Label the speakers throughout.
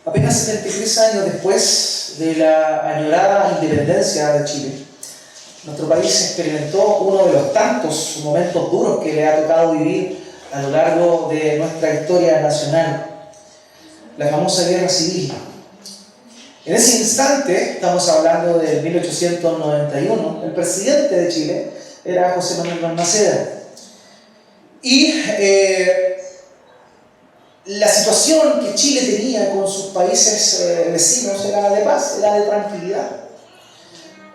Speaker 1: Apenas 73 años después de la añorada independencia de Chile, nuestro país experimentó uno de los tantos momentos duros que le ha tocado vivir a lo largo de nuestra historia nacional, la famosa Guerra Civil. En ese instante, estamos hablando del 1891, el presidente de Chile era José Manuel Balmaceda. Y la situación que Chile tenía con sus países vecinos era de paz, era de tranquilidad.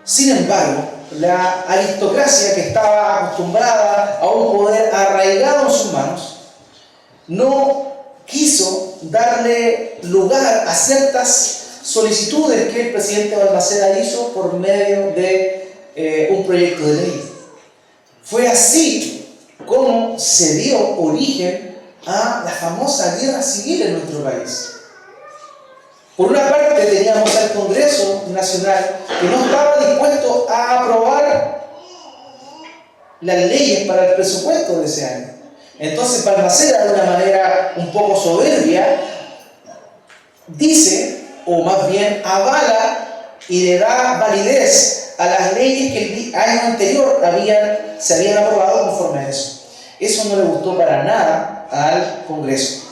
Speaker 1: Sin embargo, la aristocracia, que estaba acostumbrada a un poder arraigado en sus manos, no quiso darle lugar a ciertas solicitudes que el presidente Balmaceda hizo por medio de un proyecto de ley. Fue así como se dio origen a la famosa Guerra Civil en nuestro país. Por una parte teníamos al Congreso Nacional, que no estaba dispuesto a aprobar las leyes para el presupuesto de ese año. Entonces Balmaceda, de una manera un poco soberbia, dice, o más bien avala y le da validez a las leyes que el año anterior se habían aprobado conforme a eso. Eso no le gustó para nada al Congreso.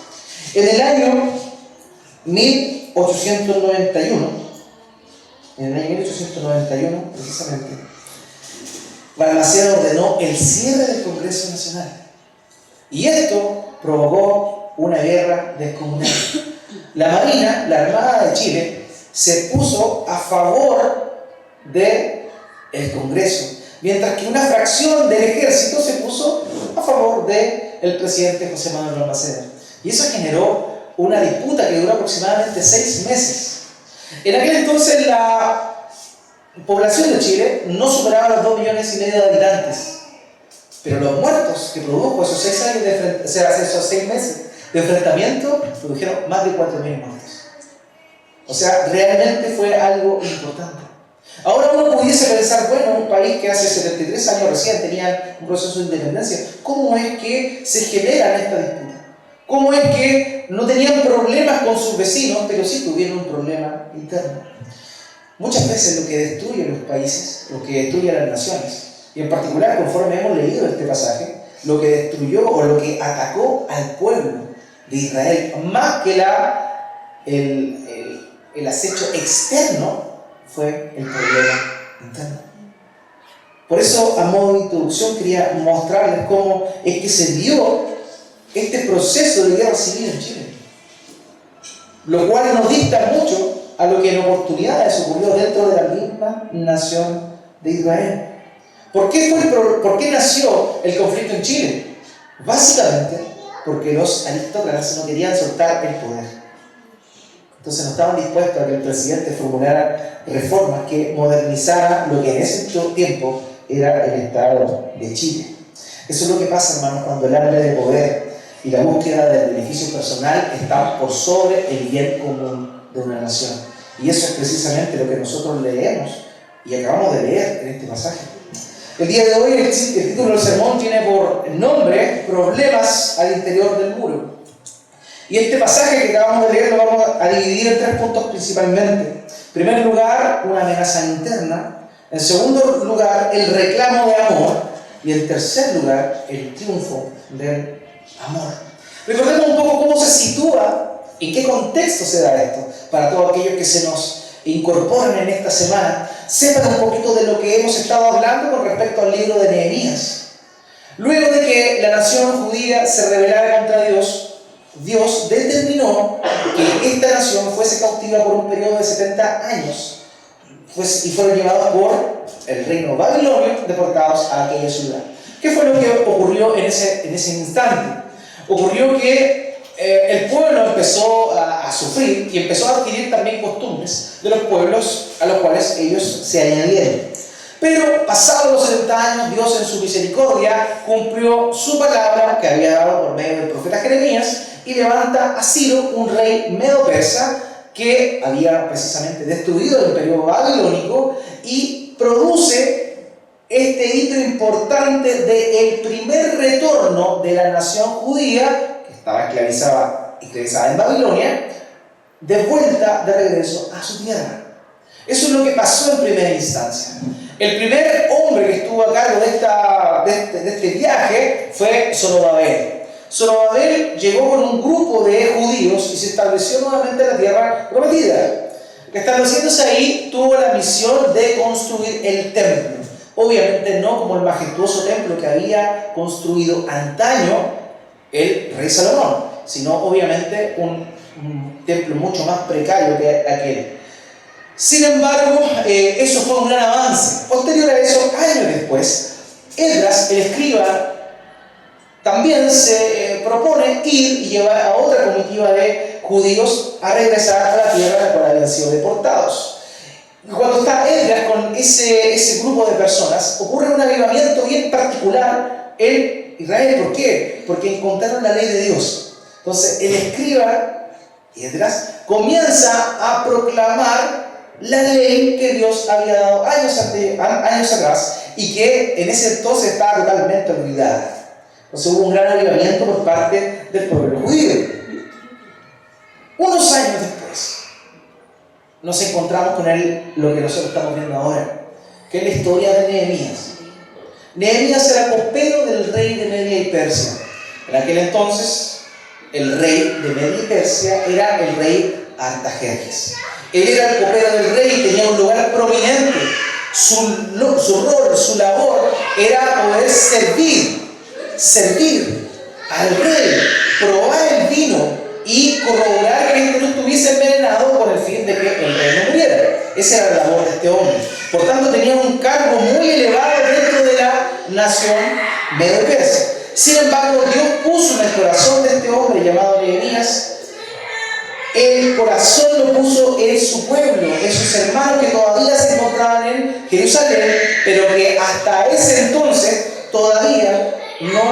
Speaker 1: En el año 1891, precisamente, Balmaceda ordenó el cierre del Congreso Nacional. Y esto provocó una guerra descomunal. La Marina, la Armada de Chile, se puso a favor del Congreso, mientras que una fracción del ejército se puso a favor del presidente José Manuel Balmaceda. Y eso generó una disputa que duró aproximadamente 6 meses. En aquel entonces la población de Chile no superaba los 2,5 millones de habitantes, pero los muertos que produjo esos 6 años esos 6 meses de enfrentamiento produjeron más de 4,000 muertos. O sea, realmente fue algo importante. Ahora uno pudiese pensar, bueno, un país que hace 73 años recién tenía un proceso de independencia, ¿cómo es que se generan estas disputas? ¿Cómo es que no tenían problemas con sus vecinos, pero sí tuvieron un problema interno? Muchas veces lo que destruye los países, lo que destruye las naciones, y en particular, conforme hemos leído este pasaje, lo que destruyó o lo que atacó al pueblo de Israel, más que el acecho externo, fue el problema interno. Por eso, a modo de introducción, quería mostrarles cómo es que se dio este proceso de guerra civil en Chile, lo cual nos dista mucho a lo que en oportunidades ocurrió dentro de la misma nación de Israel. ¿Por qué nació el conflicto en Chile? Básicamente porque los aristócratas no querían soltar el poder. Entonces no estaban dispuestos a que el presidente formulara reformas que modernizaran lo que en ese tiempo era el Estado de Chile. Eso es lo que pasa, hermanos, cuando el hambre de poder y la búsqueda del beneficio personal están por sobre el bien común de una nación. Y eso es precisamente lo que nosotros leemos y acabamos de leer en este pasaje. El día de hoy el título del sermón tiene por nombre Problemas al interior del muro. Y este pasaje que acabamos de leer lo vamos a dividir en 3 puntos principalmente. En primer lugar, una amenaza interna. En segundo lugar, el reclamo de amor. Y en tercer lugar, el triunfo del amor. Recordemos un poco cómo se sitúa, en qué contexto se da esto, para todos aquellos que se nos incorporan en esta semana, sepan un poquito de lo que hemos estado hablando con respecto al libro de Nehemías. Luego de que la nación judía se rebelara contra Dios, Dios determinó que esta nación fuese cautiva por un periodo de 70 años y fueron llevados por el reino babilonio, deportados a aquella ciudad. ¿Qué fue lo que ocurrió en ese instante? Ocurrió que el pueblo empezó a sufrir y empezó a adquirir también costumbres de los pueblos a los cuales ellos se añadieron. Pero pasados los 70 años, Dios en su misericordia cumplió su palabra que había dado por medio del profeta Jeremías y levanta a Ciro, un rey medo-persa que había precisamente destruido el imperio babilónico, y produce este hito importante del primer retorno de la nación judía, que estaba esclavizada en Babilonia, de vuelta, de regreso a su tierra. Eso es lo que pasó en primera instancia. El primer hombre que estuvo a cargo de este viaje fue Zorobabel. Zorobabel llegó con un grupo de judíos y se estableció nuevamente en la tierra prometida. Estableciéndose ahí, tuvo la misión de construir el templo. Obviamente no como el majestuoso templo que había construido antaño el rey Salomón, sino obviamente un templo mucho más precario que aquel. Sin embargo, eso fue un gran avance. Posterior a eso, años después, Esdras, el escriba, también se propone ir y llevar a otra comitiva de judíos a regresar a la tierra de la cual habían sido deportados. Y cuando está Esdras con ese grupo de personas, ocurre un avivamiento bien particular en Israel. ¿Por qué? Porque encontraron la ley de Dios. Entonces, el escriba, Esdras, comienza a proclamar la ley que Dios había dado años atrás y que en ese entonces estaba totalmente olvidada. Entonces hubo un gran avivamiento por parte del pueblo judío. Unos años después nos encontramos con lo que nosotros estamos viendo ahora, que es la historia de Nehemías. Nehemías era copero del rey de Media y Persia. En aquel entonces, el rey de Media y Persia era el rey Artajerjes. Él era el copero del rey y tenía un lugar prominente. Su rol, su labor era poder servir al rey, probar el vino y corroborar que no estuviese envenenado con el fin de que el rey no muriera. Esa era la labor de este hombre. Por tanto, tenía un cargo muy elevado dentro de la nación medo-persa. Sin embargo, Dios puso en el corazón de este hombre llamado Nehemías, el corazón lo puso en su pueblo, en sus hermanos que todavía se encontraban en Jerusalén, pero que hasta ese entonces todavía no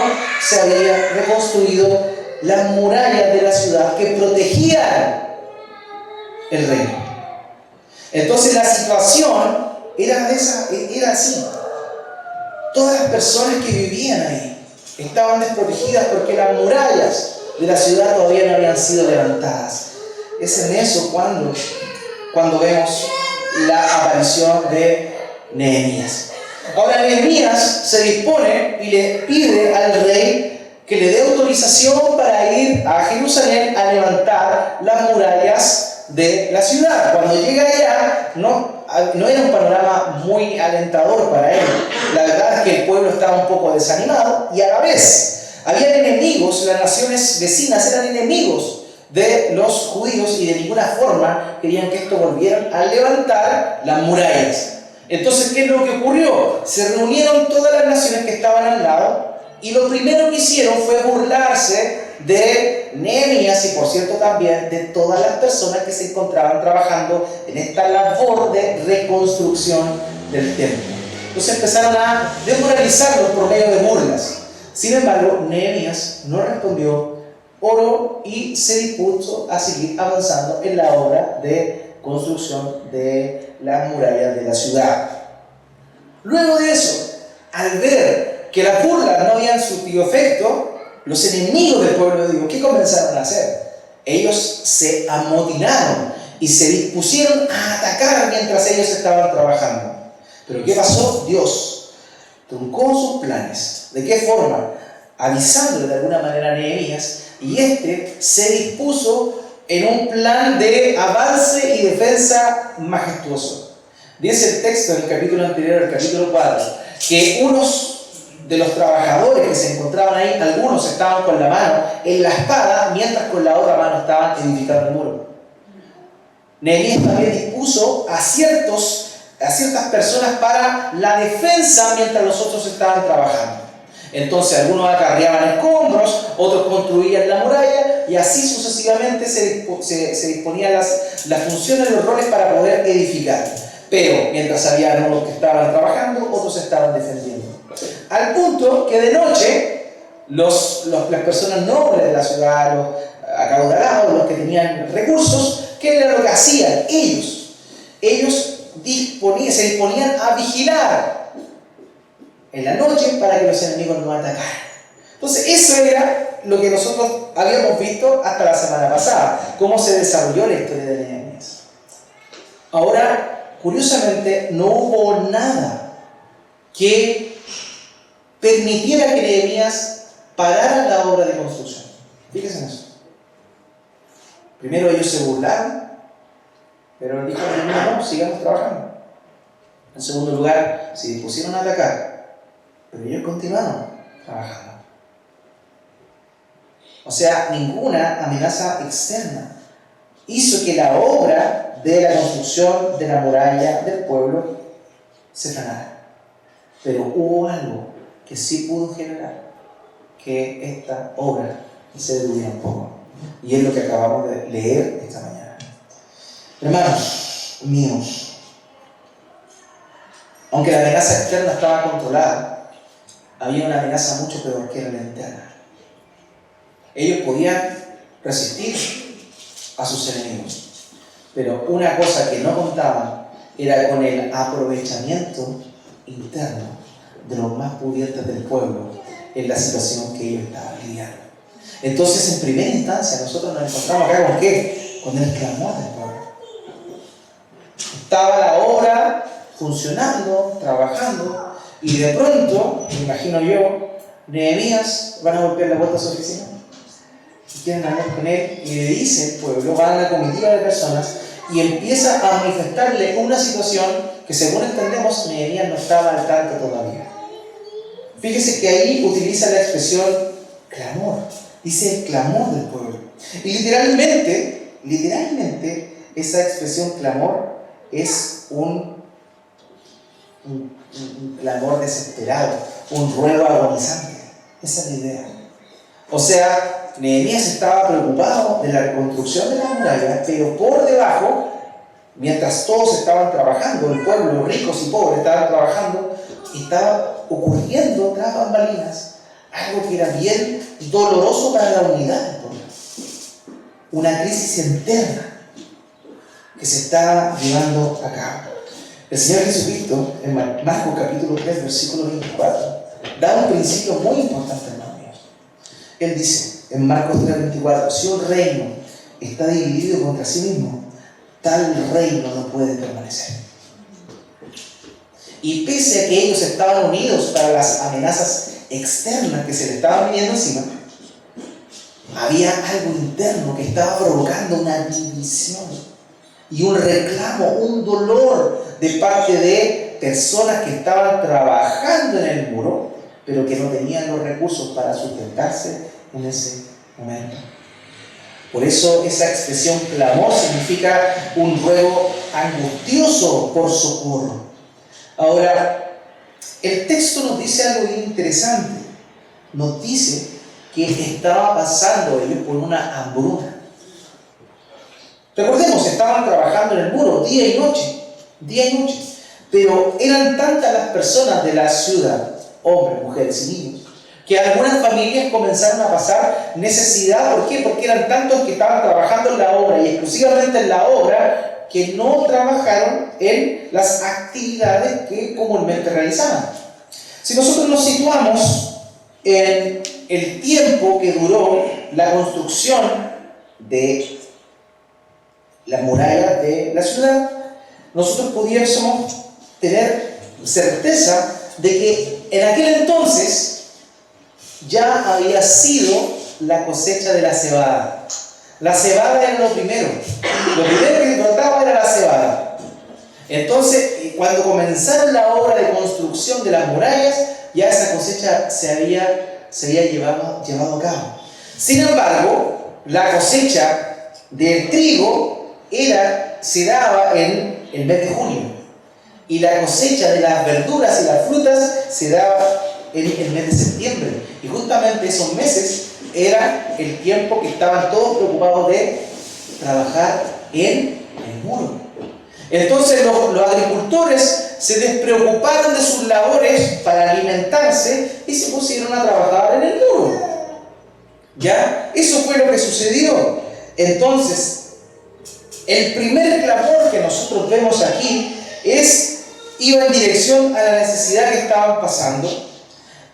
Speaker 1: se había reconstruido las murallas de la ciudad que protegían el reino. Entonces la situación era así. Todas las personas que vivían ahí estaban desprotegidas porque las murallas de la ciudad todavía no habían sido levantadas. Es en eso cuando vemos la aparición de Nehemías. Ahora Nehemías se dispone y le pide al rey que le dé autorización para ir a Jerusalén a levantar las murallas de la ciudad. Cuando llega allá, no era un panorama muy alentador para él. La verdad es que el pueblo estaba un poco desanimado y a la vez habían enemigos, las naciones vecinas eran enemigos de los judíos y de ninguna forma querían que esto volvieran a levantar las murallas. Entonces, ¿qué es lo que ocurrió? Se reunieron todas las naciones que estaban al lado y lo primero que hicieron fue burlarse de Nehemías y, por cierto, también de todas las personas que se encontraban trabajando en esta labor de reconstrucción del templo. Entonces empezaron a desmoralizarlos por medio de burlas. Sin embargo, Nehemías no respondió, oró y se dispuso a seguir avanzando en la obra de construcción de las murallas de la ciudad. Luego de eso, al ver que las burlas no habían surtido efecto, los enemigos del pueblo de Dios, ¿qué comenzaron a hacer? Ellos se amotinaron y se dispusieron a atacar mientras ellos estaban trabajando. Pero ¿qué pasó? Dios truncó sus planes. ¿De qué forma? Avisándole de alguna manera a Nehemías, y este se dispuso en un plan de avance y defensa majestuoso. Dice el texto en el capítulo anterior, el capítulo 4, que unos de los trabajadores que se encontraban ahí, algunos estaban con la mano en la espada, mientras con la otra mano estaban edificando el muro. Nehemías también dispuso a ciertas personas para la defensa mientras los otros estaban trabajando. Entonces algunos acarreaban escombros, otros construían la muralla y así sucesivamente se disponían las funciones, los roles para poder edificar. Pero mientras había unos que estaban trabajando, otros estaban defendiendo. Al punto que de noche las personas nobles de la ciudad, los acaudalados, los que tenían recursos, ¿qué era lo que hacían? Ellos se disponían a vigilar en la noche para que los enemigos no atacaran. Entonces, eso era lo que nosotros habíamos visto hasta la semana pasada, cómo se desarrolló la historia de Nehemías. Ahora, curiosamente, no hubo nada que permitiera que Nehemías parara la obra de construcción. Fíjense en eso. Primero ellos se burlaron, pero dijo Nehemías: no, sigamos trabajando. En segundo lugar, se dispusieron a atacar, pero ellos continuaron trabajando. O sea, ninguna amenaza externa hizo que la obra de la construcción de la muralla del pueblo se frenara. Pero hubo algo que sí pudo generar que esta obra se detuviera un poco. Y es lo que acabamos de leer esta mañana. Hermanos míos, aunque la amenaza externa estaba controlada, había una amenaza mucho peor que era la interna. Ellos podían resistir a sus enemigos, pero una cosa que no contaban era con el aprovechamiento interno de los más pudientes del pueblo en la situación que ellos estaban lidiando. Entonces, en primera instancia, nosotros nos encontramos acá ¿con qué? Con el clamor del pueblo. Estaba la obra funcionando, trabajando, y de pronto, me imagino yo, Nehemías van a golpear la puerta a su oficina y quieren hablar con él, y le dice el pueblo, va a una comitiva de personas y empieza a manifestarle una situación que, según entendemos, Nehemías no estaba al tanto todavía. Fíjese que ahí utiliza la expresión clamor, dice el clamor del pueblo, y literalmente esa expresión clamor es un clamor desesperado, un ruego agonizante. Esa es la idea. O sea, Nehemías estaba preocupado de la reconstrucción de la muralla, pero por debajo, mientras todos estaban trabajando, el pueblo, ricos y pobres, estaban trabajando, estaba ocurriendo tras bambalinas algo que era bien doloroso para la unidad del pueblo. Una crisis interna que se estaba llevando a cabo. El Señor Jesucristo, en Marcos capítulo 3, versículo 24, da un principio muy importante, hermanos míos. Él dice, en Marcos 3, 24, si un reino está dividido contra sí mismo, tal reino no puede permanecer. Y pese a que ellos estaban unidos para las amenazas externas que se le estaban viniendo encima, había algo interno que estaba provocando una división y un reclamo, un dolor de parte de personas que estaban trabajando en el muro, pero que no tenían los recursos para sustentarse en ese momento. Por eso esa expresión clamor significa un ruego angustioso por socorro. Ahora, el texto nos dice algo bien interesante. Nos dice que estaba pasando ellos por una hambruna. Recordemos, estaban trabajando en el muro día y noche, pero eran tantas las personas de la ciudad, hombres, mujeres y niños, que algunas familias comenzaron a pasar necesidad. ¿Por qué? Porque eran tantos que estaban trabajando en la obra y exclusivamente en la obra, que no trabajaron en las actividades que comúnmente realizaban. Si nosotros nos situamos en el tiempo que duró la construcción de la muralla de la ciudad, nosotros pudiésemos tener certeza de que en aquel entonces ya había sido la cosecha de la cebada. La cebada era lo primero que brotaba era la cebada. Entonces, cuando comenzaron la obra de construcción de las murallas, ya esa cosecha se había llevado a cabo. Sin embargo, la cosecha del trigo se daba en el mes de junio, y la cosecha de las verduras y las frutas se daba en el mes de septiembre, y justamente esos meses era el tiempo que estaban todos preocupados de trabajar en el muro. Entonces los agricultores se despreocuparon de sus labores para alimentarse y se pusieron a trabajar en el muro. ¿Ya? Eso fue lo que sucedió. Entonces, el primer clamor que nosotros vemos aquí iba en dirección a la necesidad que estaban pasando,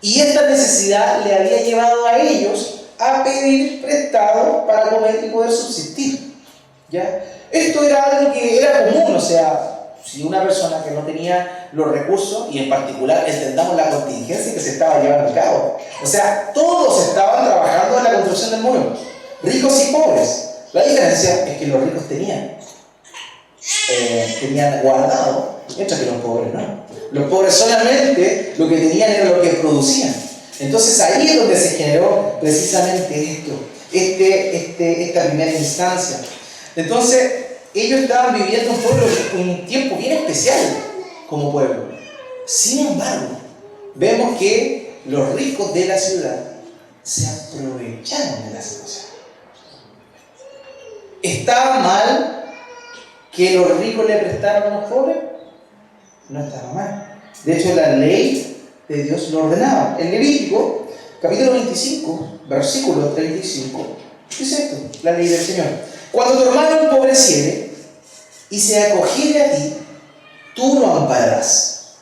Speaker 1: y esta necesidad le había llevado a ellos a pedir prestado para comer y poder subsistir. ¿Ya? Esto era algo que era común, o sea, si una persona que no tenía los recursos, y en particular entendamos la contingencia que se estaba llevando a cabo, o sea, todos estaban trabajando en la construcción del muro, ricos y pobres. La diferencia es que los ricos tenían guardado, mientras que los pobres no. Los pobres solamente lo que tenían era lo que producían. Entonces ahí es donde se generó precisamente esta primera instancia. Entonces ellos estaban viviendo un tiempo bien especial como pueblo. Sin embargo, vemos que los ricos de la ciudad se aprovecharon de la situación. ¿Estaba mal que los ricos le prestaran a los pobres? No estaba mal. De hecho, la ley de Dios lo ordenaba. En Levítico, capítulo 25, versículo 35, dice esto, la ley del Señor. Cuando tu hermano empobreciere y se acogiere a ti, tú lo ampararás.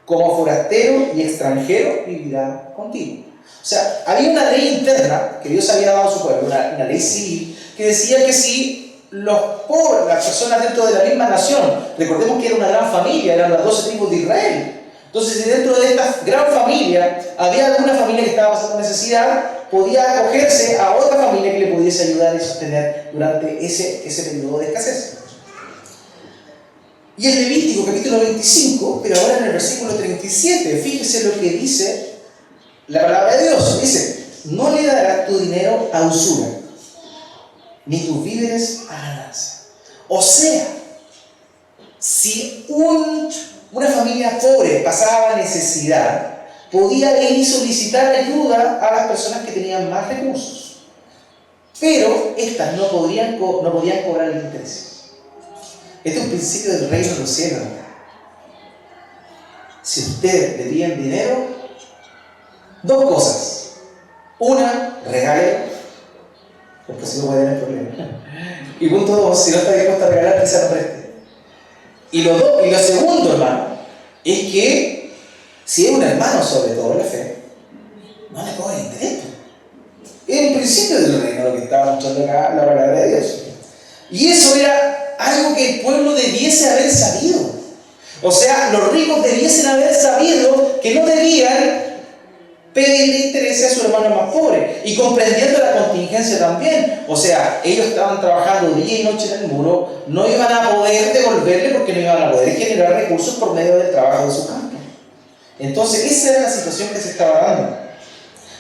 Speaker 1: Como forastero y extranjero vivirá contigo. O sea, había una ley interna que Dios había dado a su pueblo, una ley civil, que decía que si los pobres, las personas dentro de la misma nación, recordemos que era una gran familia, eran las 12 tribus de Israel. Entonces, si dentro de esta gran familia había alguna familia que estaba pasando necesidad, podía acogerse a otra familia que le pudiese ayudar y sostener durante ese periodo de escasez. Y en Levítico capítulo 25, pero ahora en el versículo 37, fíjese lo que dice la palabra de Dios. Dice, no le darás tu dinero a usura, ni tus víveres a ganancia. O sea, si una familia pobre pasaba necesidad, podía ir y solicitar ayuda a las personas que tenían más recursos. Pero estas no podían cobrar intereses. Este es un principio del reino de los cielos. Si usted le piden dinero, dos cosas. Una, regálelo, porque si no puede tener problemas. Y punto dos, si no está dispuesto a regalar, quizá no preste. Y lo segundo, hermano, es que si es un hermano, sobre todo en la fe, no le cobre interés. Es un principio del reino lo que estaba mostrando acá la palabra de Dios. Y eso era algo que el pueblo debiese haber sabido. O sea, los ricos debiesen haber sabido que no debían pedirle interés a su hermano más pobre, y comprendiendo la contingencia también. O sea, ellos estaban trabajando día y noche en el muro, no iban a poder devolverle porque no iban a poder generar recursos por medio del trabajo de su campo. Entonces, esa era la situación que se estaba dando.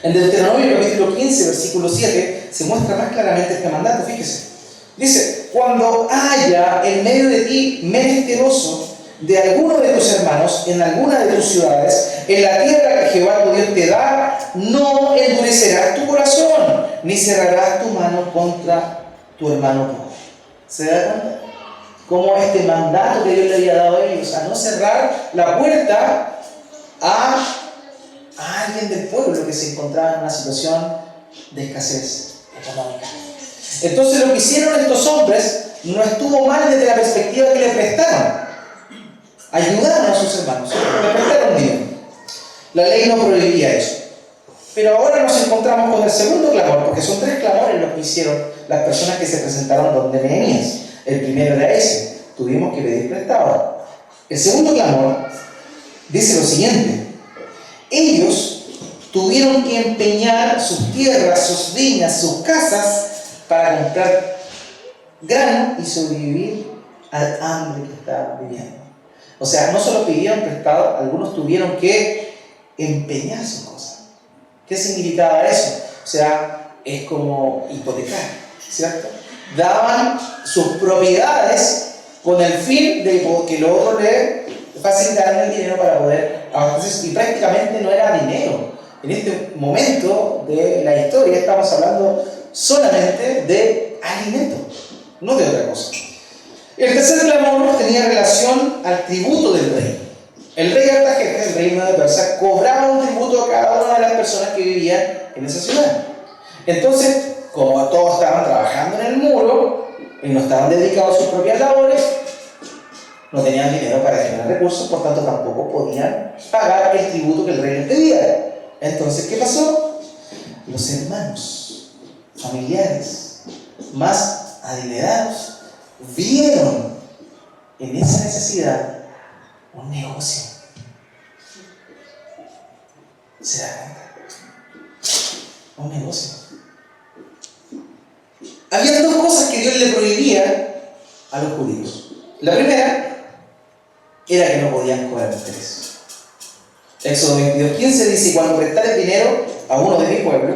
Speaker 1: En Deuteronomio capítulo 15, versículo 7, se muestra más claramente este mandato, fíjese. Dice, cuando haya en medio de ti menesteroso de alguno de tus hermanos en alguna de tus ciudades, en la tierra que Jehová tu Dios te da, no endurecerás tu corazón, ni cerrarás tu mano contra tu hermano pobre. ¿Se da cuenta? Como este mandato que Dios le había dado a ellos, a no cerrar la puerta a alguien del pueblo que se encontraba en una situación de escasez económica. Entonces lo que hicieron estos hombres no estuvo mal desde la perspectiva que le prestaron. Ayudaron a sus hermanos, le prestaron dinero. La ley no prohibía eso. Pero ahora nos encontramos con el segundo clamor, porque son tres clamores los que hicieron las personas que se presentaron donde Nehemías. El primero era ese, tuvimos que pedir prestado. El segundo clamor dice lo siguiente: ellos tuvieron que empeñar sus tierras, sus viñas, sus casas para comprar grano y sobrevivir al hambre que estaban viviendo. O sea, no solo pidieron prestado, algunos tuvieron que empeñar sus cosas. ¿Qué significaba eso? O sea, es como hipotecar, ¿cierto? Daban sus propiedades con el fin de que los otros le facilitaran el dinero para poder abastecerse, y prácticamente no era dinero. En este momento de la historia estamos hablando solamente de alimentos, no de otra cosa. El tercer clamor tenía relación al tributo del rey. El rey Artajerjes, el reino de Persia, cobraba un tributo a cada una de las personas que vivían en esa ciudad. Entonces, como todos estaban trabajando en el muro y no estaban dedicados a sus propias labores, no tenían dinero para generar recursos, por tanto tampoco podían pagar el tributo que el rey les pedía. Entonces, ¿qué pasó? Los hermanos familiares, más adinerados, vieron en esa necesidad un negocio. ¿Se da cuenta? Un negocio. Había dos cosas que Dios le prohibía a los judíos. La primera era que no podían cobrar interés. Éxodo 22:15 dice: cuando prestares dinero a uno de mi pueblo,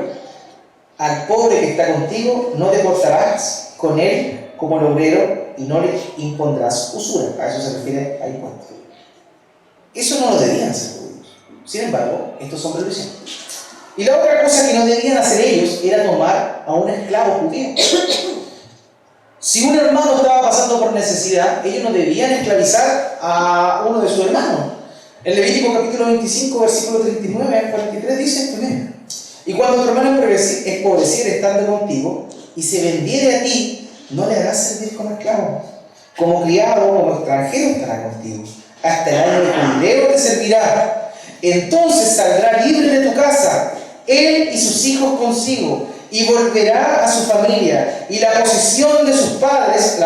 Speaker 1: al pobre que está contigo, no te portarás con él como el obrero y no le impondrás usura. A eso se refiere a impuestos. Eso no lo debían hacer judíos. Sin embargo, estos hombres lo hicieron. Y la otra cosa que no debían hacer ellos era tomar a un esclavo judío. Si un hermano estaba pasando por necesidad, ellos no debían esclavizar a uno de sus hermanos. En Levítico capítulo 25, versículo 39 al 43 dice esto mismo: y cuando tu hermano empobreciere estando contigo y se vendiere a ti, no le harás servir como esclavo. Como criado o como extranjero estará contigo. Hasta el año de jubileo te servirá. Entonces saldrá libre de tu casa, él y sus hijos consigo, y volverá a su familia, y la posesión de sus padres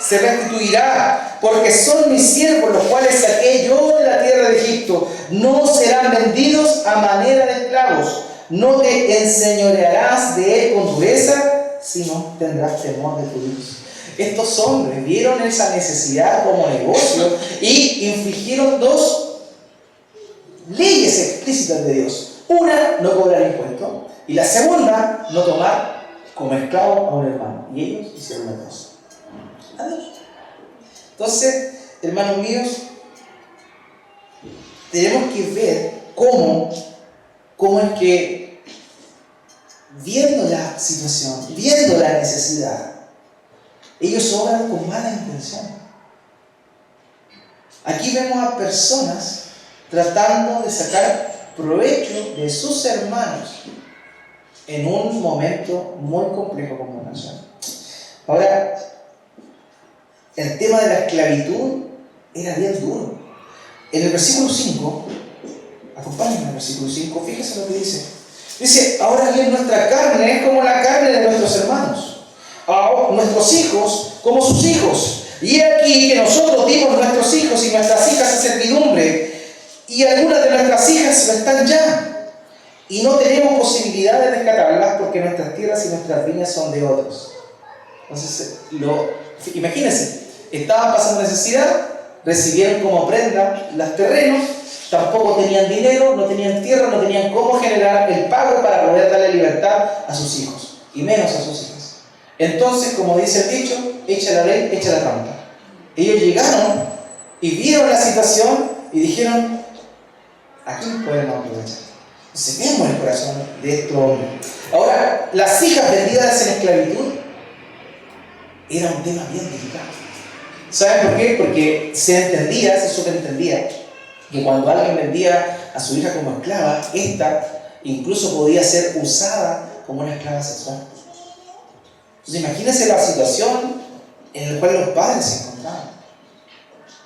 Speaker 1: se restituirá, porque son mis siervos los cuales saqué yo de la tierra de Egipto. No serán vendidos a manera de esclavos. No te enseñorearás de él con dureza, sino tendrás temor de tu Dios. Estos hombres vieron esa necesidad como negocio y infligieron dos leyes explícitas de Dios. Una, no cobrar impuestos, y la segunda, no tomar como esclavo a un hermano. Y ellos hicieron las dos. Adiós. Entonces, hermanos míos, tenemos que ver cómo es que, viendo la situación, viendo la necesidad, ellos obran con mala intención. Aquí vemos a personas tratando de sacar provecho de sus hermanos en un momento muy complejo como nación. Ahora, el tema de la esclavitud era bien duro. En el versículo 5, acompáñenme al versículo 5, fíjense lo que dice. Dice: ahora bien, nuestra carne es como la carne de nuestros hermanos, nuestros hijos como sus hijos. Y aquí que nosotros dimos nuestros hijos y nuestras hijas a servidumbre, y algunas de nuestras hijas lo están ya, y no tenemos posibilidad de rescatarlas porque nuestras tierras y nuestras viñas son de otros. Entonces, imagínense, estaban pasando necesidad, recibieron como prenda los terrenos, tampoco tenían dinero, no tenían tierra, no tenían cómo generar el pago para poder darle libertad a sus hijos, y menos a sus hijas. Entonces, como dice el dicho, echa la ley, echa la trampa. Ellos llegaron y vieron la situación y dijeron: aquí podemos aprovechar. Entonces vemos el corazón de estos hombres. Ahora, las hijas vendidas en esclavitud era un tema bien delicado. ¿Saben por qué? Porque se subentendía que cuando alguien vendía a su hija como esclava, esta incluso podía ser usada como una esclava sexual. Entonces imagínense la situación en la cual los padres se encontraban.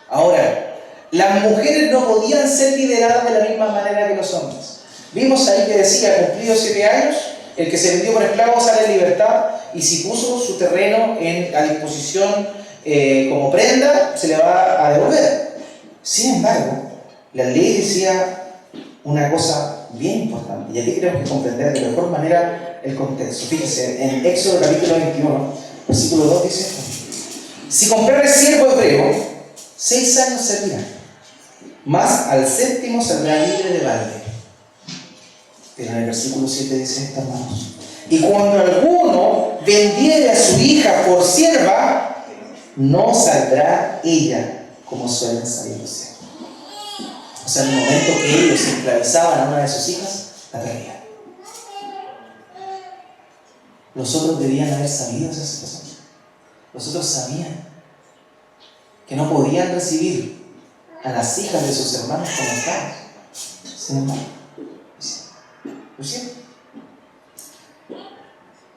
Speaker 1: Ahora, las mujeres no podían ser lideradas de la misma manera que los hombres. Vimos ahí que decía: cumplidos 7 años, el que se vendió por esclavo sale en libertad, y si puso su terreno a disposición como prenda, se le va a devolver. Sin embargo, la ley decía una cosa bien importante, y aquí tenemos que comprender de mejor manera el contexto. Fíjense, en Éxodo capítulo 21, versículo 2 dice esto: si comprares siervo hebreo, 6 años servirá, mas al 7º saldrá libre de balde. Pero en el versículo 7 dice esto, hermanos: y cuando alguno vendiere a su hija por sierva, no saldrá ella como suelen salir los siervos. O sea, en el momento que ellos esclavizaban a una de sus hijas, la perdían. Los otros debían haber sabido esa situación. Los otros sabían que no podían recibir a las hijas de sus hermanos como esclavos. Sin embargo, lo hicieron.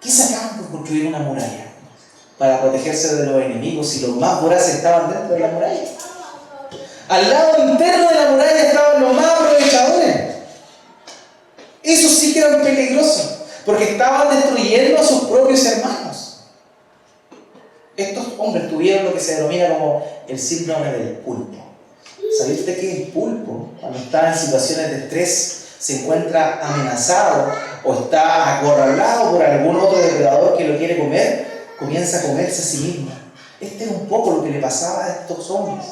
Speaker 1: ¿Qué sacaban por construir una muralla? Para protegerse de los enemigos, y los más voraces estaban dentro de la muralla. Al lado interno de la muralla estaban los más aprovechadores. Esos sí que eran peligrosos. porque estaban destruyendo a sus propios hermanos. Estos hombres tuvieron lo que se denomina como el síndrome del pulpo. ¿Sabía usted que el pulpo, cuando está en situaciones de estrés, se encuentra amenazado o está acorralado por algún otro depredador que lo quiere comer, comienza a comerse a sí mismo? Este es un poco lo que le pasaba a estos hombres.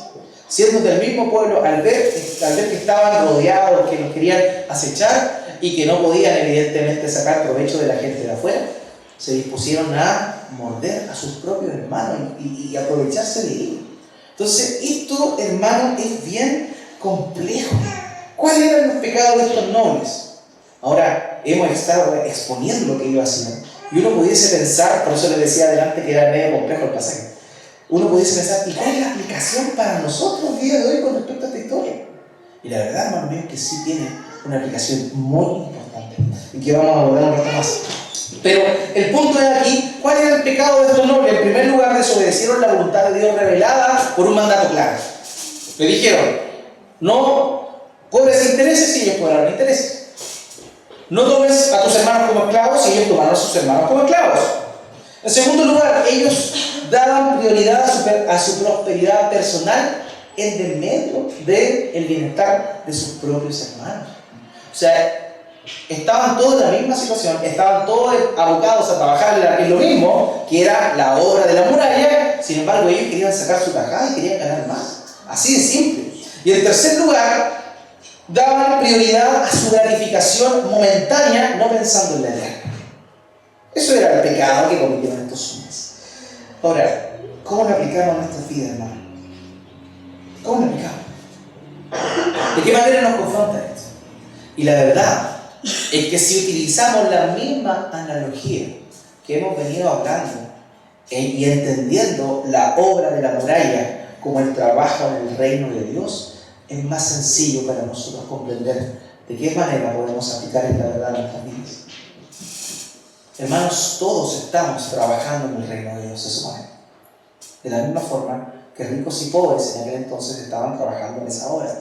Speaker 1: Siendo del mismo pueblo, al ver que estaban rodeados, que los querían acechar y que no podían evidentemente sacar provecho de la gente de afuera, se dispusieron a morder a sus propios hermanos y aprovecharse de ellos. Entonces, esto, hermano, es bien complejo. ¿Cuáles eran los pecados de estos nobles? Ahora, hemos estado exponiendo lo que ellos hacían. Y uno pudiese pensar, por eso les decía adelante que era medio complejo el pasaje, uno pudiese pensar, ¿y cuál es la aplicación para nosotros el día de hoy con respecto a esta historia? Y la verdad, hermano mío, es que sí tiene una aplicación muy importante y que vamos a abordar un rato más. Pero el punto es aquí, ¿cuál era el pecado de estos nobles? En primer lugar, desobedecieron la voluntad de Dios revelada por un mandato claro. Le dijeron, no cobres intereses si ellos cobraron intereses. No tomes a tus hermanos como esclavos si ellos tomaron a sus hermanos como esclavos. En segundo lugar, ellos daban prioridad a su prosperidad personal en desmedro del bienestar de sus propios hermanos. O sea, estaban todos en la misma situación, estaban todos abocados a trabajar en lo mismo, que era la obra de la muralla. Sin embargo, ellos querían sacar su tajada y querían ganar más. Así de simple. Y en tercer lugar, daban prioridad a su gratificación momentánea, no pensando en la eterna. Eso era el pecado que cometieron estos hombres. Ahora, ¿cómo lo aplicamos a nuestras vidas, hermano? ¿Cómo lo aplicamos? ¿De qué manera nos confronta esto? Y la verdad es que si utilizamos la misma analogía que hemos venido hablando y entendiendo la obra de la muralla como el trabajo en el reino de Dios, es más sencillo para nosotros comprender de qué manera podemos aplicar esta verdad en nuestras vidas. Hermanos, todos estamos trabajando en el reino de Dios, se supone. De la misma forma que ricos y pobres en aquel entonces estaban trabajando en esa obra.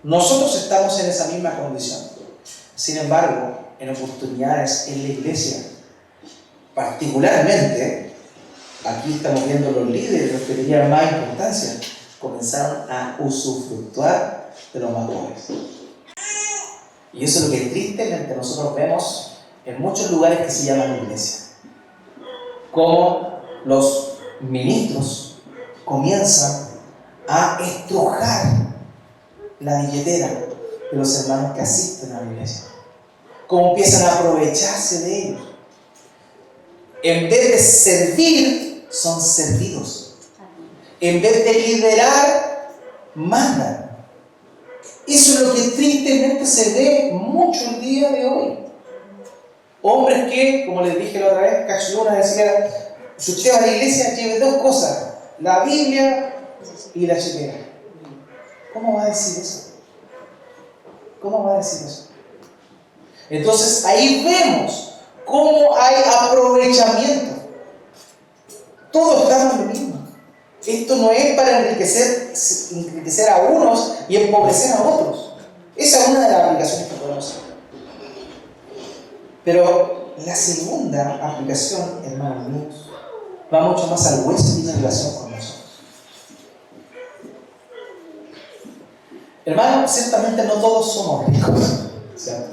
Speaker 1: Nosotros estamos en esa misma condición. Sin embargo, en oportunidades en la iglesia, particularmente, aquí estamos viendo los líderes, los que tenían más importancia, comenzaron a usufructuar de los más pobres. Y eso es lo que tristemente nosotros vemos en muchos lugares que se llaman iglesia. Como los ministros comienzan a estrujar la billetera de los hermanos que asisten a la iglesia. Cómo empiezan a aprovecharse de ellos. En vez de servir, son servidos. En vez de liderar, mandan. Eso es lo que tristemente se ve mucho el día de hoy. Hombres que, como les dije la otra vez, Cachiluna decía, si usted va a la iglesia, lleve dos cosas, la Biblia y la chequera. ¿Cómo va a decir eso? ¿Cómo va a decir eso? Entonces ahí vemos cómo hay aprovechamiento. Todos estamos en lo mismo. Esto no es para enriquecer a unos y empobrecer a otros. Esa es una de las aplicaciones que podemos hacer. Pero la segunda aplicación, hermanos míos, va mucho más al hueso y tiene relación con nosotros. Hermanos, ciertamente no todos somos ricos, ¿cierto?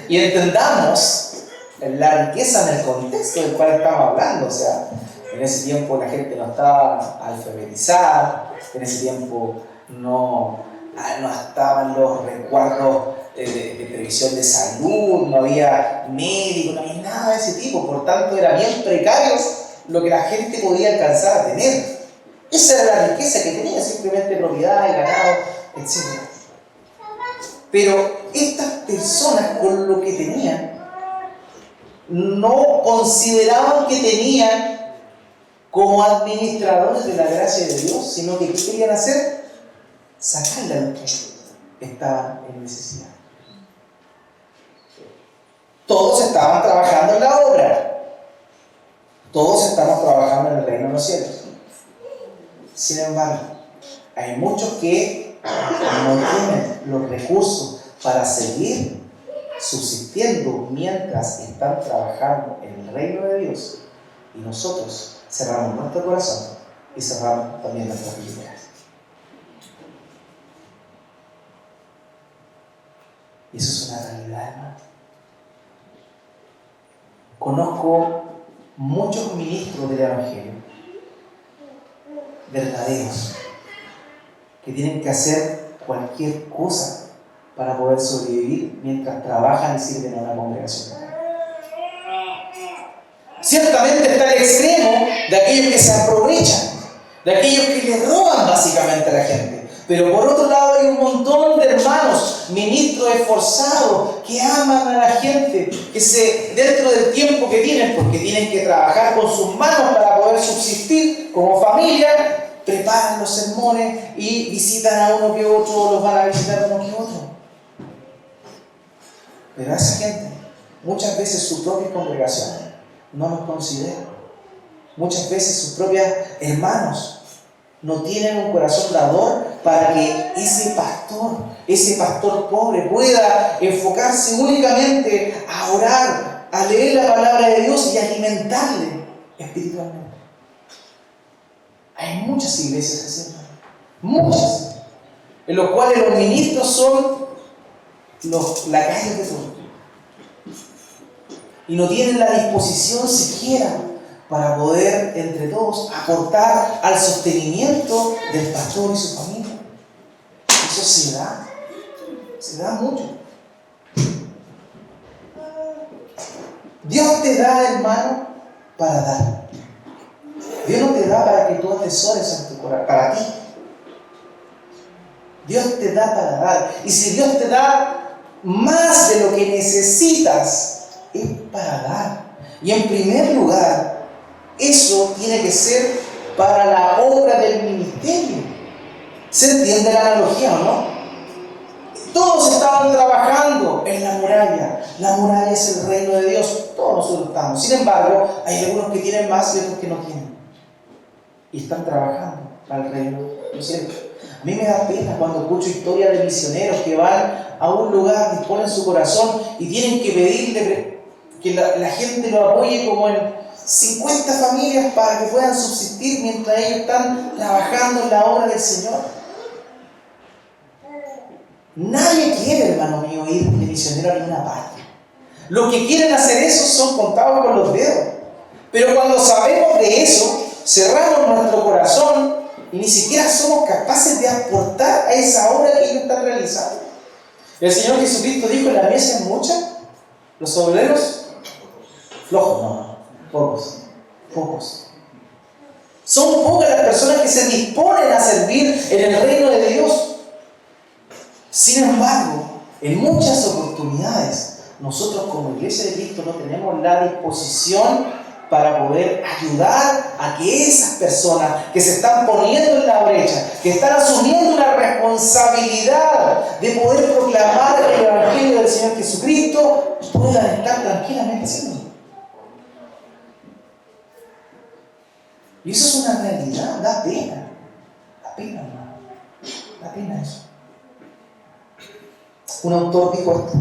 Speaker 1: Y entendamos la riqueza en el contexto del cual estamos hablando. O sea, en ese tiempo la gente no estaba alfabetizada, en ese tiempo no estaban los resguardos de previsión de salud, no había médicos, no había nada de ese tipo. Por tanto, era bien precario lo que la gente podía alcanzar a tener. Esa era la riqueza que tenía, simplemente propiedad, ganado, etc. Pero estas personas, con lo que tenían, no consideraban que tenían como administradores de la gracia de Dios, sino que ¿qué querían hacer? Sacarle a los que estaban en necesidad. Todos estaban trabajando en la obra. Todos estamos trabajando en el reino de los cielos. Sin embargo, hay muchos que no tienen los recursos para seguir subsistiendo mientras están trabajando en el reino de Dios, y nosotros cerramos nuestro corazón y cerramos también nuestras billeteras. Y eso es una realidad, hermano. Conozco muchos ministros del Evangelio, verdaderos, que tienen que hacer cualquier cosa para poder sobrevivir mientras trabajan y sirven a una congregación. Ciertamente está el extremo de aquellos que se aprovechan, de aquellos que le roban básicamente a la gente. Pero por otro lado hay un montón de hermanos, ministros esforzados, que aman a la gente, que dentro del tiempo que tienen, porque tienen que trabajar con sus manos para poder subsistir como familia, preparan los sermones y visitan a uno que otro, los van a visitar uno que otro. Pero a esa gente, muchas veces sus propias congregaciones no los consideran. Muchas veces sus propios hermanos no tienen un corazón dador para que ese pastor pobre pueda enfocarse únicamente a orar, a leer la palabra de Dios y alimentarle espiritualmente. Hay muchas iglesias así, muchas, en los cuales los ministros son los lacayos de todo y no tienen la disposición siquiera para poder entre todos aportar al sostenimiento del pastor y su familia. Eso se da mucho. Dios te da, hermano, para dar. Dios no te da para que tú atesores en tu corazón, para ti. Dios te da para dar. Y si Dios te da más de lo que necesitas, es para dar. Y en primer lugar, eso tiene que ser para la obra del ministerio. ¿Se entiende la analogía o no? Todos estaban trabajando en la muralla. La muralla es el reino de Dios. Todos nosotros estamos. Sin embargo, hay algunos que tienen más y otros que no tienen. Y están trabajando para el reino de los cielos. A mí me da pena cuando escucho historias de misioneros que van a un lugar, disponen su corazón y tienen que pedirle que la gente lo apoye como en 50 familias para que puedan subsistir mientras ellos están trabajando en la obra del Señor. Nadie quiere, hermano mío, ir de misionero a ninguna parte. Los que quieren hacer eso son contados con los dedos. Pero cuando sabemos de eso, cerramos nuestro corazón y ni siquiera somos capaces de aportar a esa obra que ellos están realizando. El Señor Jesucristo dijo: en la mesa es mucha, los obreros flojos, no, pocos. Son pocas las personas que se disponen a servir en el reino de Dios. Sin embargo, en muchas oportunidades, nosotros como Iglesia de Cristo no tenemos la disposición para poder ayudar a que esas personas que se están poniendo en la brecha, que están asumiendo la responsabilidad de poder proclamar el Evangelio del Señor Jesucristo, puedan estar tranquilamente haciéndolo. Y eso es una realidad, da pena, hermano, da pena eso. Un autor dijo esto: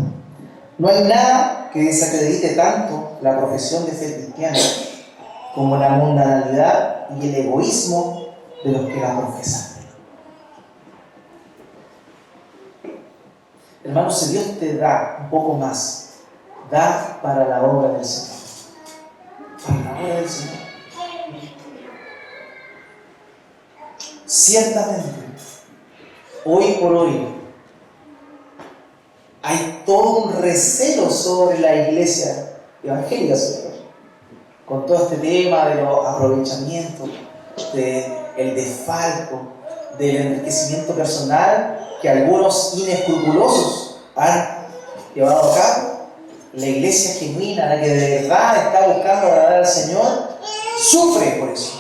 Speaker 1: no hay nada que desacredite tanto la profesión de fe cristiana como la mundanalidad y el egoísmo de los que la profesan. Hermano, si Dios te da un poco más, da para la obra del Señor. Para la obra del Señor. Ciertamente, hoy por hoy, hay todo un recelo sobre la iglesia evangélica, Señor, con todo este tema de los aprovechamientos, del desfalco, del enriquecimiento personal que algunos inescrupulosos han llevado a cabo. La iglesia genuina, la que de verdad está buscando agradar al Señor, sufre por eso.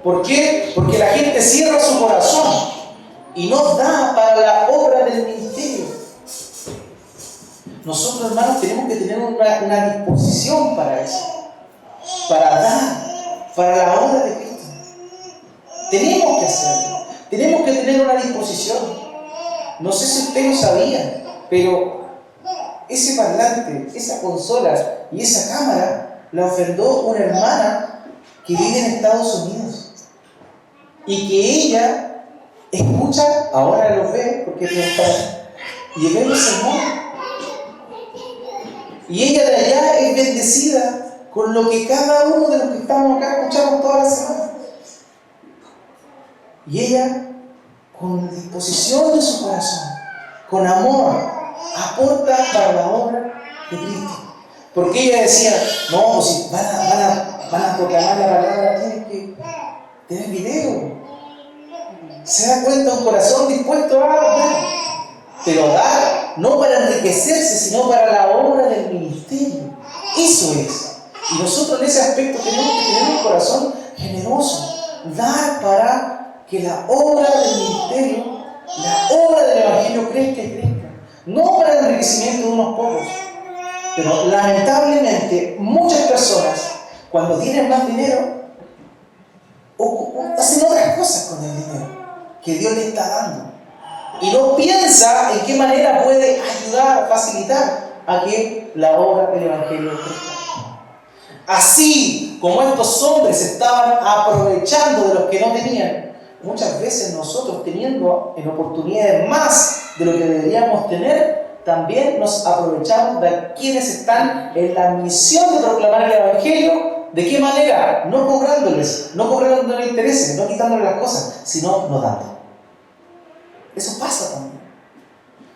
Speaker 1: ¿Por qué? Porque la gente cierra su corazón y no da para la obra del ministerio. Nosotros, hermanos, tenemos que tener una disposición para eso, para dar, para la obra de Cristo. Tenemos que hacerlo, tenemos que tener una disposición. No sé si usted lo sabía, pero ese parlante, esa consola y esa cámara la ofrendó una hermana que vive en Estados Unidos. Y que ella escucha, ahora lo ve, porque es y ve los sermones. Y ella de allá es bendecida con lo que cada uno de los que estamos acá escuchamos toda la semana. Y ella, con disposición de su corazón, con amor, aporta para la obra de Cristo. Porque ella decía, no, pues si van a proclamar la palabra, tienen que tener video. Se da cuenta un corazón dispuesto a dar. Pero dar no para enriquecerse, sino para la obra del ministerio. Eso es. Y nosotros en ese aspecto tenemos que tener un corazón generoso. Dar para que la obra del ministerio, la obra del evangelio crezca y crezca. No para el enriquecimiento de unos pocos. Pero lamentablemente muchas personas, cuando tienen más dinero, hacen otras cosas con el dinero que Dios le está dando. Y no piensa en qué manera puede ayudar, facilitar a que la obra del evangelio crezca. Así como estos hombres estaban aprovechando de los que no tenían, muchas veces nosotros, teniendo en oportunidades más de lo que deberíamos tener, también nos aprovechamos de quienes están en la misión de proclamar el evangelio. ¿De qué manera? No cobrándoles intereses, no quitándoles las cosas, sino no dando. Eso pasa también.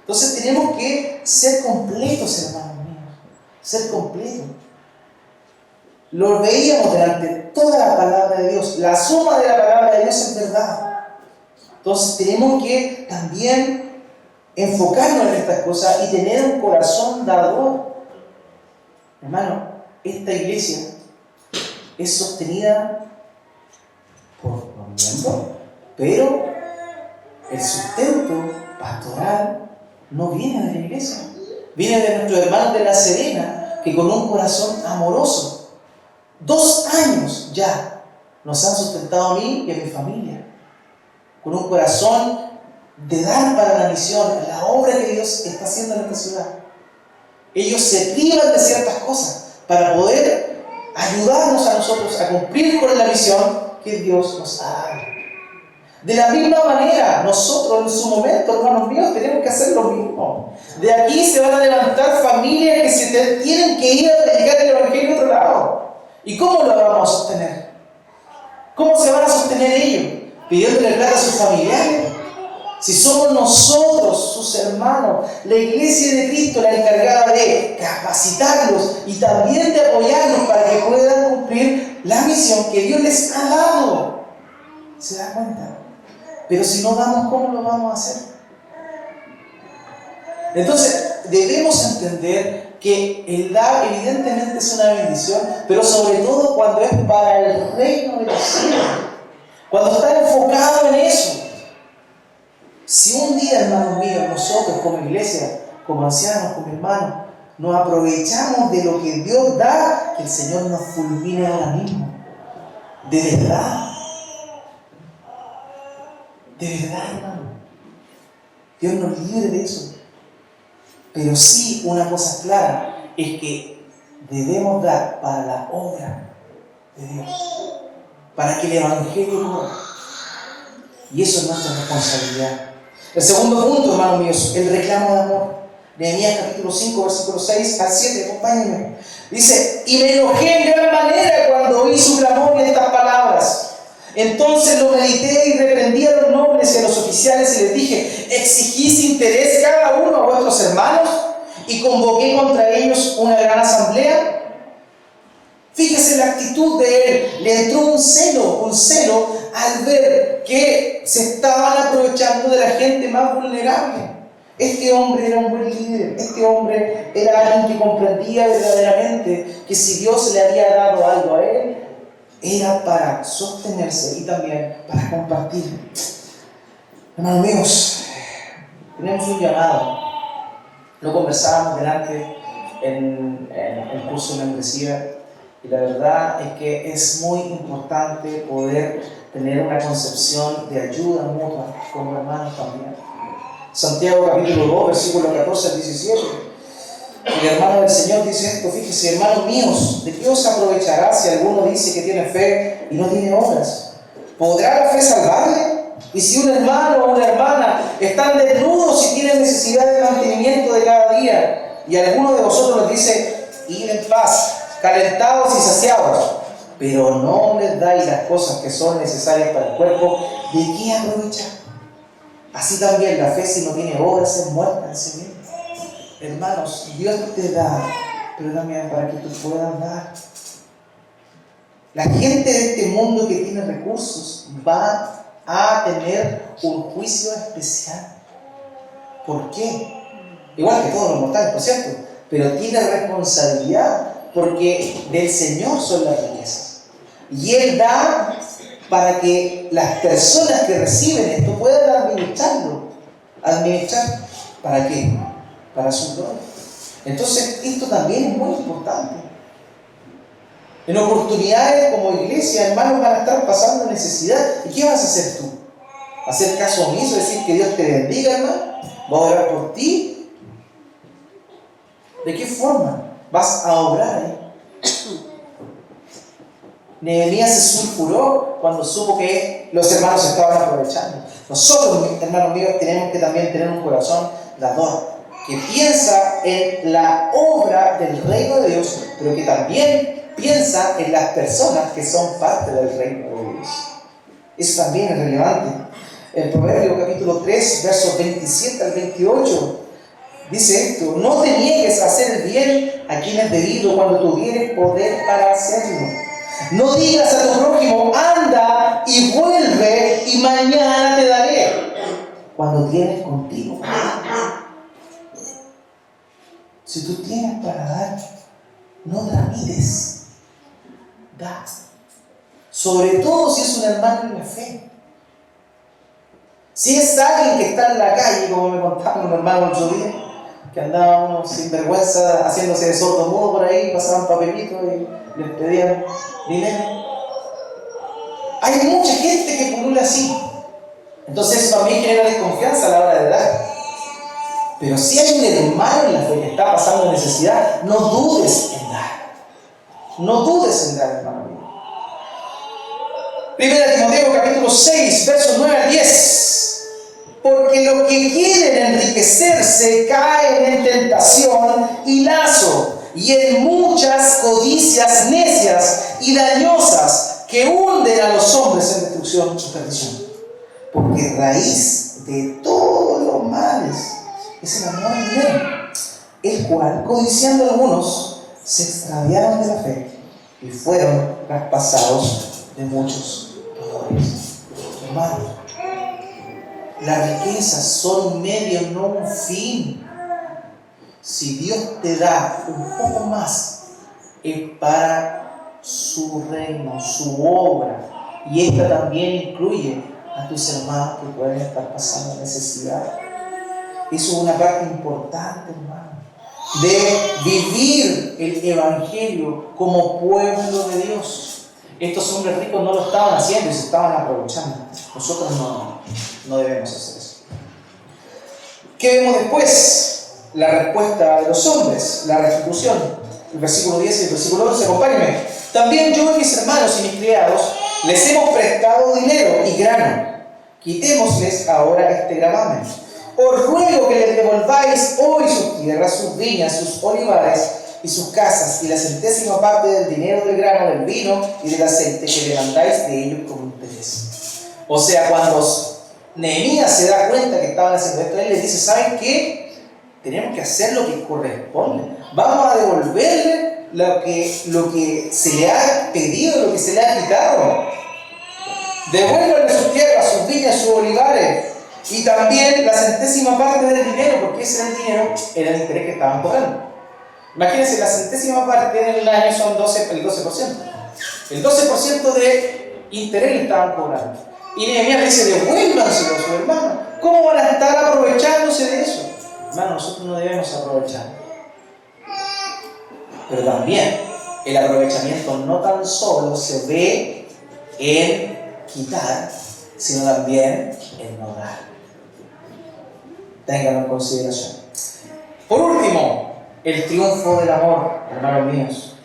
Speaker 1: Entonces tenemos que ser completos, hermanos míos. Ser completos. Lo veíamos delante de toda la palabra de Dios. La suma de la palabra de Dios es verdad. Entonces tenemos que también enfocarnos en estas cosas y tener un corazón dador. Hermano, esta iglesia es sostenida por los miembros, pero el sustento pastoral no viene de la iglesia, viene de nuestros hermanos de La Serena, que con un corazón amoroso, 2 años ya, nos han sustentado a mí y a mi familia, con un corazón de dar para la misión, la obra que Dios está haciendo en esta ciudad. Ellos se privan de ciertas cosas para poder ayudarnos a nosotros a cumplir con la misión que Dios nos ha dado. De la misma manera, nosotros en su momento, hermanos míos, tenemos que hacer lo mismo. De aquí se van a levantar familias que se tienen que ir a predicar el evangelio a otro lado. ¿Y cómo lo vamos a sostener? ¿Cómo se van a sostener ellos? ¿Pidiéndole plata a sus familiares? Si somos nosotros, sus hermanos, la iglesia de Cristo, la encargada de capacitarlos y también de apoyarlos para que puedan cumplir la misión que Dios les ha dado. ¿Se da cuenta? Pero si no damos, ¿cómo lo vamos a hacer? Entonces, debemos entender que el dar evidentemente es una bendición, pero sobre todo cuando es para el reino de los cielos. Cuando está enfocado en eso. Si un día, hermanos míos, nosotros como iglesia, como ancianos, como hermanos, nos aprovechamos de lo que Dios da, que el Señor nos fulmine ahora mismo. De verdad. De verdad, hermano. Dios nos libre de eso. Pero sí, una cosa clara es que debemos dar para la obra de Dios. Para que el evangelio corra. Y eso es nuestra responsabilidad. El segundo punto, hermanos míos, el reclamo de amor. Nehemías capítulo 5, versículo 6 al 7, acompáñenme. Dice, y me enojé en gran manera cuando oí su clamor y estas palabras. Entonces lo medité y reprendí a los nobles y a los oficiales y les dije, ¿exigís interés cada uno a vuestros hermanos? Y convoqué contra ellos una gran asamblea. Fíjese la actitud de él, le entró un celo al ver que se estaban aprovechando de la gente más vulnerable. Este hombre era un buen líder, este hombre era alguien que comprendía verdaderamente que si Dios le había dado algo a él, era para sostenerse y también para compartir. Hermanos míos, tenemos un llamado. Lo conversábamos delante en el curso de membresía. Y la verdad es que es muy importante poder tener una concepción de ayuda mutua como hermanos también. Santiago capítulo 2, versículos 14 al 17. El hermano del Señor dice esto, fíjese, hermanos míos, ¿de qué os aprovechará si alguno dice que tiene fe y no tiene obras? ¿Podrá la fe salvarle? Y si un hermano o una hermana están desnudos y tienen necesidad de mantenimiento de cada día, y alguno de vosotros les dice, id en paz, calentados y saciados, pero no les dais las cosas que son necesarias para el cuerpo, ¿de qué aprovechar? Así también la fe, si no tiene obras, es muerta en sí misma. Hermanos, Dios te da, pero también para que tú puedas dar. La gente de este mundo que tiene recursos va a tener un juicio especial. ¿Por qué? Igual que todos los mortales, por cierto, pero tiene responsabilidad porque del Señor son las riquezas. Y Él da para que las personas que reciben esto puedan administrarlo. ¿Administrar para qué? Para su gloria. Entonces, esto también es muy importante. En oportunidades como iglesia, hermanos, van a estar pasando necesidad. ¿Y qué vas a hacer tú? ¿Hacer caso omiso? ¿Decir que Dios te bendiga, hermano? ¿Va a orar por ti? ¿De qué forma vas a obrar ahí? Nehemías se sulfuró cuando supo que los hermanos estaban aprovechando. Nosotros, hermanos míos, tenemos que también tener un corazón dador, que piensa en la obra del reino de Dios, pero que también piensa en las personas que son parte del reino de Dios. Eso también es relevante. En Proverbios capítulo 3, versos 27 al 28, dice esto: no te niegues a hacer el bien a quien es debido cuando tuvieres poder para hacerlo. No digas a tu prójimo, anda y vuelve y mañana te daré, cuando tienes contigo. Si tú tienes para dar, no tramites, da. Sobre todo si es un hermano en la fe. Si es alguien que está en la calle, como me contaba un hermano el otro día, que andaba uno sin vergüenza haciéndose de sordo mudo por ahí, pasaban papelitos y les pedían dinero. Hay mucha gente que pulula así. Entonces eso también genera desconfianza a la hora de dar. Pero si hay un hermano en la fe que está pasando necesidad, no dudes en dar. No dudes en dar, hermano mío. Primera Timoteo capítulo 6, versos 9 al 10. Porque los que quieren enriquecerse caen en tentación y lazo, y en muchas codicias necias y dañosas que hunden a los hombres en destrucción y perdición. Porque raíz de todos los males es el amor al dinero, el cual, codiciando algunos, se extraviaron de la fe y fueron traspasados de muchos dolores. Hermanos, las riquezas son un medio, no un fin. Si Dios te da un poco más, es para su reino, su obra. Y esta también incluye a tus hermanos que pueden estar pasando necesidad. Eso es una parte importante, hermano, de vivir el Evangelio como pueblo de Dios. Estos hombres ricos no lo estaban haciendo y se estaban aprovechando. Nosotros no debemos hacer eso. ¿Qué vemos después? La respuesta de los hombres, la restitución. El versículo 10 y el versículo 11, acompáñenme. También yo y mis hermanos y mis criados les hemos prestado dinero y grano. Quitémosles ahora este gravamen. Os ruego que les devolváis hoy sus tierras, sus viñas, sus olivares y sus casas, y la centésima parte del dinero, del grano, del vino y del aceite que levantáis de ellos como interés. O sea, cuando Nehemías se da cuenta que estaban haciendo esto, él les dice: ¿saben qué? Tenemos que hacer lo que corresponde. Vamos a devolverle lo que se le ha pedido, lo que se le ha quitado. Devuélvanle sus tierras, sus viñas, sus olivares. Y también la centésima parte del dinero, porque ese era el dinero, era el interés que estaban cobrando. Imagínense, la centésima parte en el año son el 12%. El 12% de interés le estaban cobrando. Y Nehemías le dice: devuélvanselo a su hermano. ¿Cómo van a estar aprovechándose de eso? Hermano, nosotros no debemos aprovechar. Pero también el aprovechamiento no tan solo se ve en quitar, sino también en no dar. Ténganlo en consideración. Por último, el triunfo del amor, hermanos míos.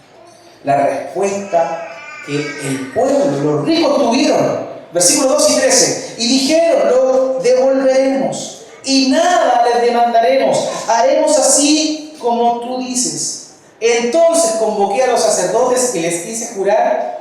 Speaker 1: La respuesta que el pueblo, los ricos tuvieron. Versículos 2 y 13. Y dijeron, lo devolveremos y nada les demandaremos. Haremos así como tú dices. Entonces convoqué a los sacerdotes y les hice jurar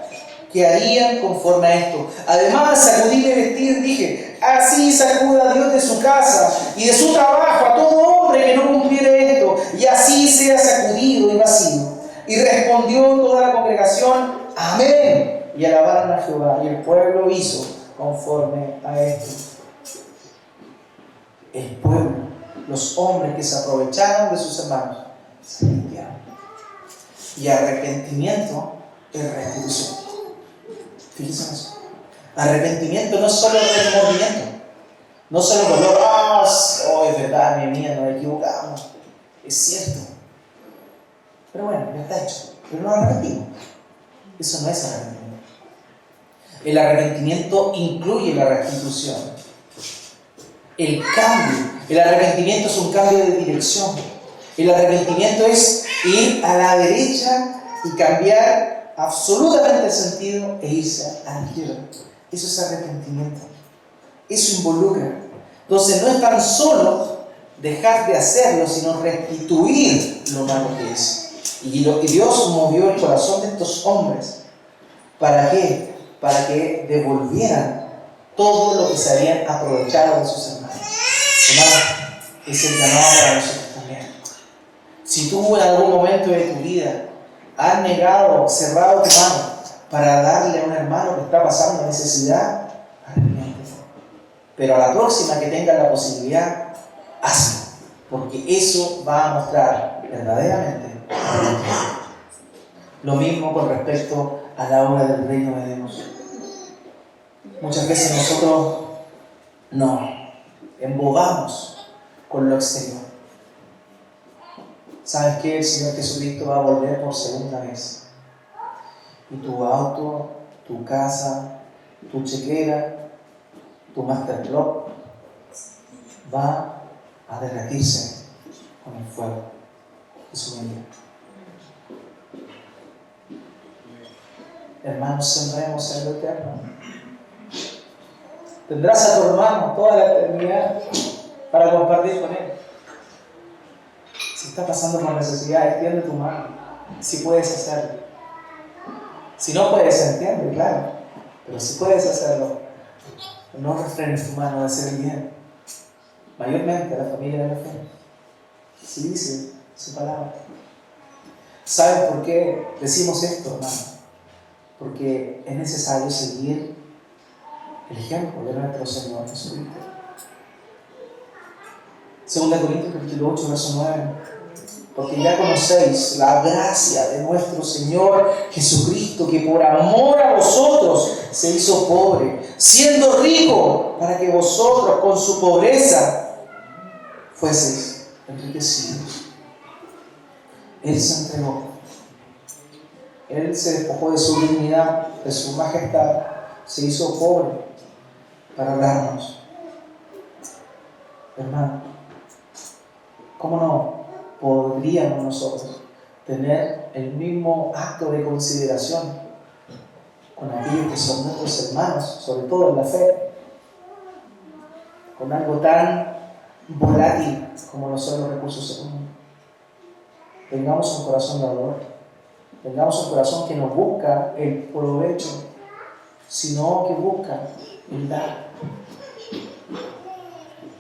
Speaker 1: que harían conforme a esto. Además sacudí mi vestido y dije, así sacuda Dios de su casa y de su trabajo a todo hombre que no cumpliera esto, y así sea sacudido y vacío. Y respondió toda la congregación, amén, y alabaron a Jehová, y el pueblo hizo conforme a esto. El pueblo, los hombres que se aprovecharon de sus hermanos, se limpiaron. Y arrepentimiento es restitución. Fíjense en eso. Arrepentimiento no es solo remordimiento, no solo dolor, es verdad, mi mía, nos equivocamos. Es cierto. Pero bueno, ya está hecho. Pero no arrepentimos. Eso no es arrepentimiento. El arrepentimiento incluye la restitución. El cambio. El arrepentimiento es un cambio de dirección. El arrepentimiento es ir a la derecha y cambiar absolutamente el sentido e irse a la izquierda. Eso es arrepentimiento. Eso involucra. Entonces no es tan solo dejar de hacerlo, sino restituir lo malo que es. Y Dios movió el corazón de estos hombres. ¿Para qué? Para que devolvieran todo lo que se habían aprovechado de sus hermanos. Hermano, es el llamado para nosotros también. Si tú en algún momento de tu vida has negado, cerrado tu mano para darle a un hermano que está pasando necesidad, arrepiéntete. Pero a la próxima que tengas la posibilidad, hazlo. Porque eso va a mostrar verdaderamente lo mismo con respecto a la obra del reino de Dios. Muchas veces nosotros nos embobamos con lo exterior. ¿Sabes qué? El Señor Jesucristo va a volver por segunda vez. Y tu auto, tu casa, tu chequera, tu Masterclub va a derretirse con el fuego de su venida. Hermanos, sembremos en lo eterno. Tendrás a tu hermano toda la eternidad para compartir con él. Si está pasando por necesidad, extiende tu mano. Si puedes hacerlo. Si no puedes, entiende, claro. Pero si puedes hacerlo, no refrenes tu mano de hacer el bien. Mayormente a la familia de la fe. Si dice su palabra. ¿Saben por qué decimos esto, hermano? Porque es necesario seguir el ejemplo de nuestro Señor Jesucristo. 2 Corintios capítulo 8, verso 9. Porque ya conocéis la gracia de nuestro Señor Jesucristo, que por amor a vosotros se hizo pobre, siendo rico, para que vosotros con su pobreza fueseis enriquecidos. Él se entregó. Él se despojó de su dignidad, de su majestad, se hizo pobre para darnos. Hermano, ¿cómo no podríamos nosotros tener el mismo acto de consideración con aquellos que son nuestros hermanos, sobre todo en la fe, con algo tan volátil como lo son los recursos económicos? Tengamos un corazón dador. Tengamos un corazón que no busca el provecho, sino que busca el dar.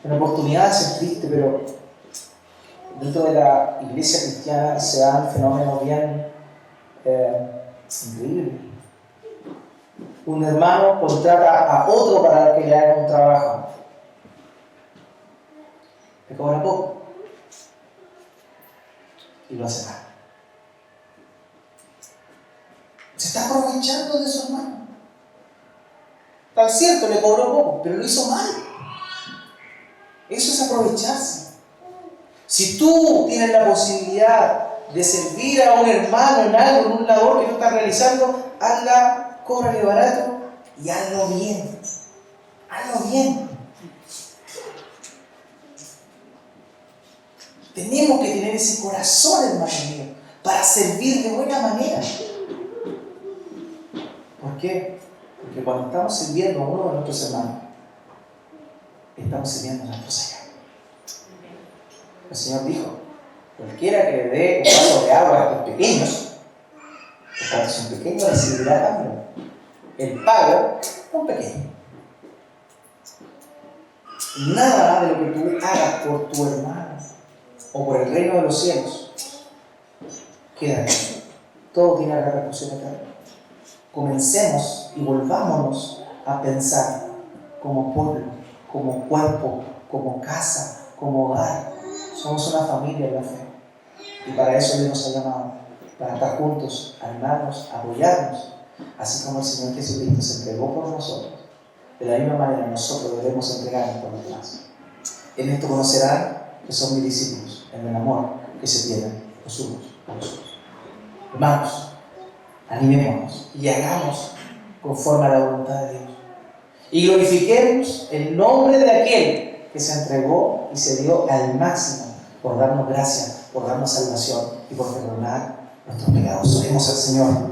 Speaker 1: En oportunidades es triste, pero dentro de la iglesia cristiana se dan fenómenos bien increíbles. Un hermano contrata a otro para que le haga un trabajo. Le cobra poco y lo hace mal. Se está aprovechando de su hermano. Tan cierto, le cobró poco, pero lo hizo mal. Eso es aprovecharse. Si tú tienes la posibilidad de servir a un hermano en algo, en un labor que tú estás realizando, hazla, cóbrale barato y hazlo bien. Hazlo bien. Tenemos que tener ese corazón, hermano mío, para servir de buena manera. ¿Por qué? Porque cuando estamos sirviendo a uno de nuestros hermanos, estamos sirviendo a nuestro Señor. El Señor dijo: cualquiera que le dé un vaso de agua a estos pequeños, los cuales son pequeños, recibirá también el pago de un pequeño. Nada de lo que tú hagas por tu hermano o por el reino de los cielos queda aquí. Todo tiene repercusión eterna. Comencemos y volvámonos a pensar como pueblo, como cuerpo, como casa, como hogar. Somos una familia de la fe. Y para eso Dios nos ha llamado, para estar juntos, animarnos, apoyarnos, así como el Señor Jesucristo se entregó por nosotros. De la misma manera nosotros debemos entregarnos por los demás. En esto conocerán que son mis discípulos, en el amor que se tienen los unos a los otros. Hermanos, animémonos y hagamos conforme a la voluntad de Dios. Y glorifiquemos el nombre de aquel que se entregó y se dio al máximo por darnos gracia, por darnos salvación y por perdonar nuestros pecados. Oremos al Señor.